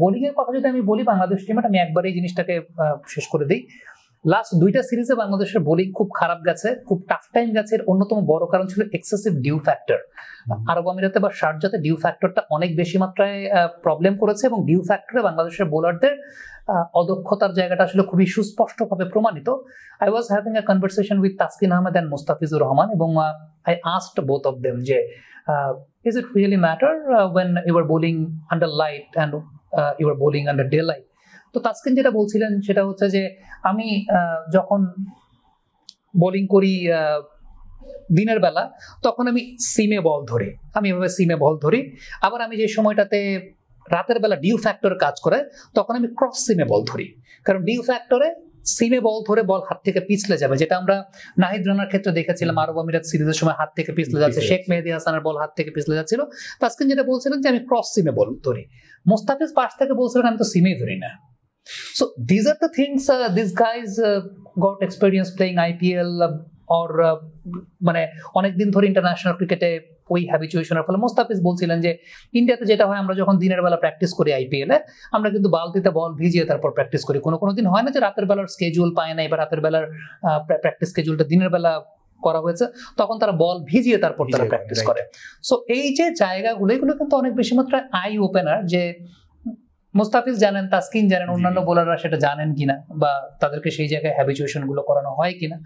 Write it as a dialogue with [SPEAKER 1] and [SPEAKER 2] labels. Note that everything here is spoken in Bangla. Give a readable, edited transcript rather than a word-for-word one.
[SPEAKER 1] বোলিং এর কথা যদি আমি বলি বাংলাদেশ টিমের, আমি একবার এই জিনিসটাকে শেষ করে দিই। লাস্ট 2টা সিরিজে বাংলাদেশের বোলিং খুব খারাপ গেছে, খুব টাফ টাইম গেছে। এর অন্যতম বড় কারণ ছিল এক্সেসিভ ডিউ ফ্যাক্টর। আরব আমিরাতে বা শারজাতে ডিউ ফ্যাক্টরটা অনেক বেশি মাত্রায় প্রবলেম করেছে, এবং ডিউ ফ্যাক্টরে বাংলাদেশের বোলারদের অদক্ষতার জায়গাটা আসলে খুবই সুস্পষ্টভাবে প্রমাণিত। I was having a conversation with Taskin Ahmed and Mustafizur Rahman, এবং I asked both of them যে is it really matter when you are bowling under light and you are bowling under daylight? তো তাসকিন যেটা বলছিলেন সেটা হচ্ছে যে আমি যখন বোলিং করি দিনের বেলা তখন আমি সিমে বল ধরি, আমি এভাবে সিমে বল ধরি। আবার আমি যে সময়টাতে রাতের বেলা ডিউ ফ্যাক্টর কাজ করে তখন আমি ক্রস সিমে বল ধরি, কারণ ডিউ ফ্যাক্টরে সিমে বল ধরে বল হাত থেকে পিছলে যাবে, যেটা আমরা নাহিদ রানার ক্ষেত্রে দেখেছিলাম আরব আমিরাত সিরিজের সময় হাত থেকে পিছলে যাচ্ছে, শেখ মেহেদী হাসানের বল হাত থেকে পিছলে যাচ্ছিল। তাসকিন যেটা বলছিলেন যে আমি ক্রস সিমে বল ধরি, মুস্তাফিজ পাশ থেকে বলছিলেন আমি তো সিমেই ধরি না। So these are the things these guys got experience playing IPL or মানে অনেকদিন ধরে ইন্টারন্যাশনাল ক্রিকেটে ওই হ্যাবিচুয়েশনের ফলে। মুস্তাফিজ বলছিলেন যে ইন্ডিয়াতে যেটা হয় আমরা যখন দিনের বেলা প্র্যাকটিস করি আইপিএল এ, আমরা কিন্তু বালতিতে বল ভিজিয়ে তারপর প্র্যাকটিস করি। কোনো দিন হয় না যে রাতের বেলার স্কেজুল পায় না, এবার রাতের বেলার প্র্যাকটিস স্কেজুলটা দিনের বেলা করা হয়েছে, তখন তারা বল ভিজিয়ে তারপর তারা প্র্যাকটিস করে। সো এই যে জায়গাগুলো এগুলো কিন্তু অনেক বেশি মাত্রায় আই ওপেনার, যে মুস্তাফিজ জানেন, তাসকিন জানেন, অন্যান্য বোলাররা সেটা জানেন কিনা, বা তাদেরকে সেই জায়গায় হ্যাবিচুয়েশন গুলো করানো হয় কিনা।